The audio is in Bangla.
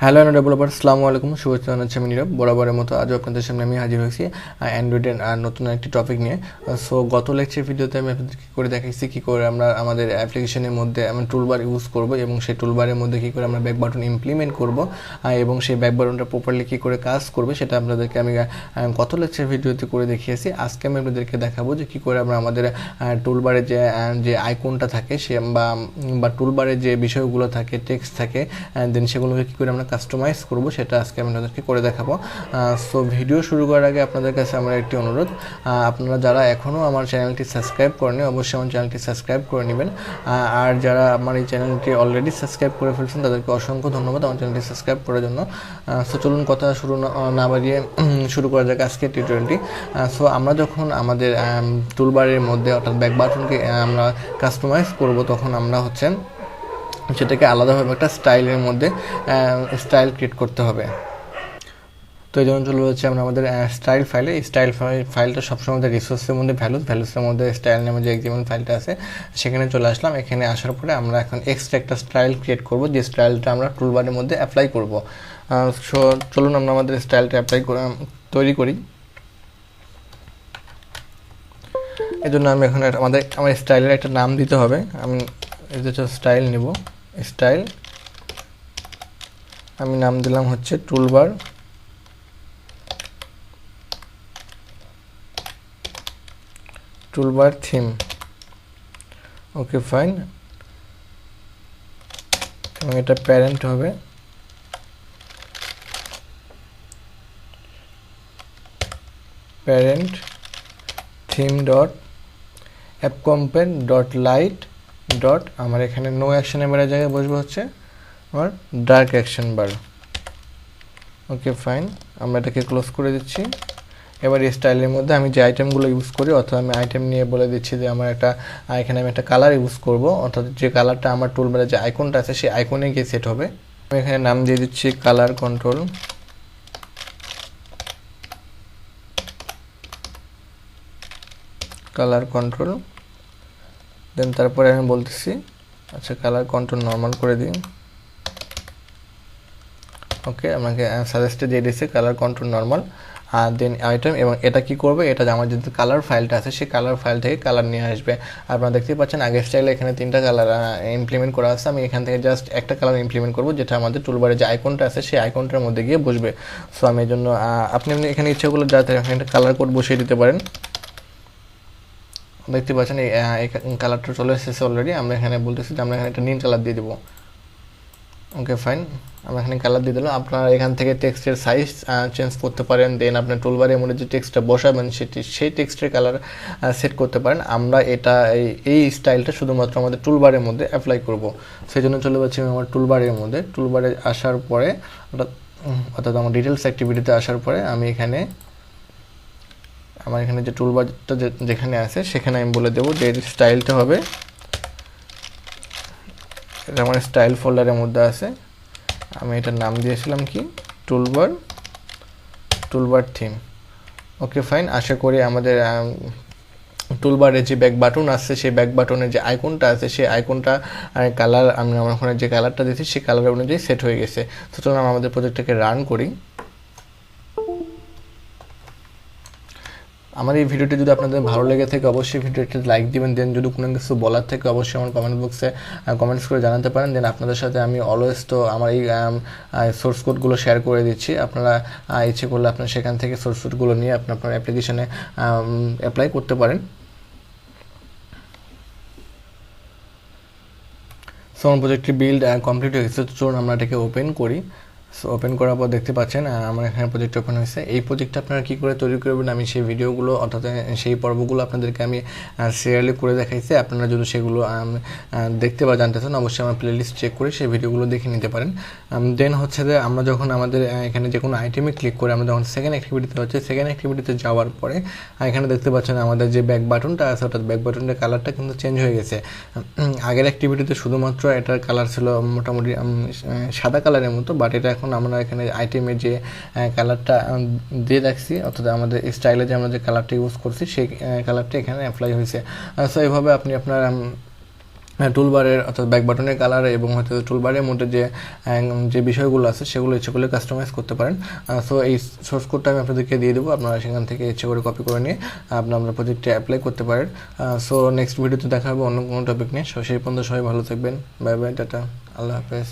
হ্যালো ডেভেলপার, আসসালামু আলাইকুম। শুভেচ্ছা জানাচ্ছি আমি নীরব। বরাবরের মতো আজও আপনাদের সামনে আমি হাজির হয়েছি অ্যান্ড্রয়েডের নতুন একটি টপিক নিয়ে। সো গত লেকচার ভিডিওতে আমি আপনাদের কী করে দেখাইছি কী করে আমরা আমাদের অ্যাপ্লিকেশনের মধ্যে আমরা টুলবার ইউজ করব এবং সেই টুলবারের মধ্যে কী করে আমরা ব্যাক বাটন ইমপ্লিমেন্ট করব এবং সেই ব্যাক বাটনটা প্রপারলি কী করে কাজ করবে সেটা আপনাদেরকে আমি গত লেকচার ভিডিওতে করে দেখিয়েছি। আজকে আমি আপনাদেরকে দেখাবো যে কী করে আমরা আমাদের টুলবারে যে আইকনটা থাকে সে বা টুলবারে যে বিষয়গুলো থাকে, টেক্সট থাকে, দেন সেগুলোকে কী করে আমরা কাস্টমাইজ করব সেটা আজকে আমি আপনাদেরকে করে দেখাবো। সো ভিডিও শুরু করার আগে আপনাদের কাছে আমার একটি অনুরোধ, আপনারা যারা এখনও আমার চ্যানেলটি সাবস্ক্রাইব করেনি অবশ্যই আমার চ্যানেলটি সাবস্ক্রাইব করে নেবেন। আর যারা আমার এই চ্যানেলটি অলরেডি সাবস্ক্রাইব করে ফেলছেন তাদেরকে অসংখ্য ধন্যবাদ আমার চ্যানেলটি সাবস্ক্রাইব করার জন্য। সো চলুন কথা না বাড়িয়ে শুরু করা যাক আজকে টিউটোরিয়ালটি। সো আমরা যখন আমাদের টুলবারের মধ্যে অর্থাৎ ব্যাক বাটনকে আমরা কাস্টমাইজ করব তখন আমরা সেটাকে আলাদাভাবে একটা স্টাইলের মধ্যে স্টাইল ক্রিয়েট করতে হবে। তো এই জন্য চলে যাচ্ছে আমরা আমাদের স্টাইল ফাইলে। এই স্টাইল ফাইলটা সবসময় আমাদের রিসোর্সের মধ্যে ভ্যালুসের মধ্যে স্টাইল নামে যে এক্সাম্পল ফাইলটা আছে সেখানে চলে আসলাম। এখানে আসার পরে আমরা এখন এক্সট্রা একটা স্টাইল ক্রিয়েট করব, যে স্টাইলটা আমরা টুলবারের মধ্যে অ্যাপ্লাই করব। সো চলুন আমরা আমাদের স্টাইলটা তৈরি করি। এই জন্য আমি এখন আমার স্টাইলের একটা নাম দিতে হবে। আমি স্টাইল নেব, স্টাইল আমি নাম দিলাম হচ্ছে টুলবার। Theme, okay fine. এবং এটা প্যারেন্ট হবে, parent theme dot appcompat dot light dot আমার এখানে নো অ্যাকশন বারের জায়গায় বসবে হচ্ছে আমার dark action bar. Okay fine, আমরা এটাকে ক্লোজ করে দিচ্ছি। এবার এই স্টাইলের মধ্যে আমি যে আইটেমগুলো ইউজ করি অর্থাৎ আমি আইটেম নিয়ে বলে দিচ্ছি যে আমার এখানে আমি একটা কালার ইউজ করব, অর্থাৎ যে কালারটা আমার টুলবারে যে আইকনটা আছে সেই আইকনে গিয়ে সেট হবে। আমি এখানে নাম দিয়ে দিচ্ছি কালার কন্ট্রোল। দেন তারপরে আমি বলতেছি আচ্ছা কালার কন্ট্রোল নর্মাল করে দিই। ওকে, আমাকে সাজেস্টে দিয়ে দিচ্ছে কালার কন্ট্রোল নর্মাল। আর দেন আইটেম, এবং এটা কি করবে, এটা আমার যে কালার ফাইলটা আছে সেই কালার ফাইল থেকে কালার নিয়ে আসবে। আপনারা দেখতেই পাচ্ছেন আগের স্টাইলে এখানে 3টা কালার ইমপ্লিমেন্ট করা আছে। আমি এখান থেকে জাস্ট একটা কালার ইমপ্লিমেন্ট করব যেটা আমাদের টুলবারে যে আইকনটা আছে সেই আইকনটার মধ্যে গিয়ে বসবে। সো আমি এই জন্য আপনি এখানে ইচ্ছাগুলো যাতে এখানে একটা কালার কোড বসিয়ে দিতে পারেন। দেখতে পাচ্ছেন এই কালারটা চলে এসেছে অলরেডি। আমরা এখানে বলতেছি যে আমরা এখানে একটা নীল কালার দিয়ে দেবো। ওকে ফাইন, আমরা এখানে কালার দিয়ে দিলাম। আপনারা এখান থেকে টেক্সটের সাইজ চেঞ্জ করতে পারেন। দেন আপনার টুলবারের মধ্যে যে টেক্সটটা বসাবেন সেই টেক্সটের কালার সেট করতে পারেন। আমরা এই স্টাইলটা শুধুমাত্র আমাদের টুলবারের মধ্যে অ্যাপ্লাই করব। সেই জন্য চলে যাচ্ছি আমি আমার টুলবারের মধ্যে। টুলবারে আসার পরে অর্থাৎ আমার ডিটেলস অ্যাক্টিভিটিতে আসার পরে আমি আমার এখানে যে টুলবারটা যেখানে আছে সেখানে আমি বলে দেবো যে স্টাইলটা হবে, এটা আমার স্টাইল ফোল্ডারের মধ্যে আছে। আমি এটার নাম দিয়েছিলাম কি টুলবার থিম। ওকে ফাইন, আশা করি আমাদের টুলবারে যে ব্যাক বাটন আছে সেই ব্যাক বাটনের যে আইকনটা আছে সেই আইকনটা কালার আমি আমার ওখানে যে কালারটা দিয়েছি সেই কালার অনুযায়ী সেট হয়ে গেছে। তো চলুন আমাদের প্রজেক্টটাকে রান করি। আমার এই ভিডিওটি যদি আপনাদের ভালো লেগে থাকে অবশ্যই ভিডিওটি লাইক দিবেন। দেন যদি কোনো কিছু বলার থাকে অবশ্যই আমার কমেন্ট বক্সে কমেন্টস করে জানাতে পারেন। দেন আপনাদের সাথে আমি অলওয়েজ তো আমার এই সোর্স কোডগুলো শেয়ার করে দিচ্ছি। আপনারা ইচ্ছে করলে আপনারা সেখান থেকে সোর্স কোডগুলো নিয়ে আপনার অ্যাপ্লিকেশনে অ্যাপ্লাই করতে পারেন। সো আমার প্রজেক্টটি বিল্ড কমপ্লিট হয়ে গেছে। তো চলুন আমরা এটাকে ওপেন করি। সো ওপেন করার পর দেখতে পাচ্ছেন আমার এখানে প্রজেক্ট ওপেন হয়েছে। এই প্রজেক্টটা আপনারা কী করে তৈরি করবেন আমি সেই ভিডিওগুলো অর্থাৎ সেই পর্বগুলো আপনাদেরকে আমি সিরিয়ালি করে দেখাইছি। আপনারা যদি সেগুলো দেখতে বা জানতে চান অবশ্যই আমার প্লেলিস্ট চেক করে সেই ভিডিওগুলো দেখে নিতে পারেন। দেন হচ্ছে যে আমরা যখন আমাদের এখানে যে কোনো আইটেমে ক্লিক করে আমরা যখন সেকেন্ড অ্যাক্টিভিটিতে যাওয়ার পরে এখানে দেখতে পাচ্ছেন আমাদের যে ব্যাক বাটনটা আছে অর্থাৎ ব্যাক বাটনের কালারটা কিন্তু চেঞ্জ হয়ে গেছে। আগের অ্যাক্টিভিটিতে শুধুমাত্র এটার কালার ছিল মোটামুটি সাদা কালারের মতো, বাট এটা এখন আমরা এখানে আইটেমের যে কালারটা দিয়ে রাখছি অর্থাৎ আমাদের স্টাইলে যে আমরা যে কালারটা ইউজ করছি সেই কালারটা এখানে অ্যাপ্লাই হয়েছে। সো এইভাবে আপনি আপনার টুলবারের অর্থাৎ ব্যাক বাটনের কালার এবং হচ্ছে টুলবারের মধ্যে যে বিষয়গুলো আছে সেগুলো ইচ্ছে করলে কাস্টমাইজ করতে পারেন। সো এই সোর্স কোডটা আমি আপনাদেরকে দিয়ে দেবো, আপনারা সেখান থেকে ইচ্ছে করে কপি করে নিয়ে আপনারা প্রজেক্টে অ্যাপ্লাই করতে পারেন। সো নেক্সট ভিডিওতে দেখা হবে অন্য কোনো টপিক নিয়ে। সো সেই পর্যন্ত সবাই ভালো থাকবেন। বাই বাই, টাটা, আল্লাহ হাফেজ।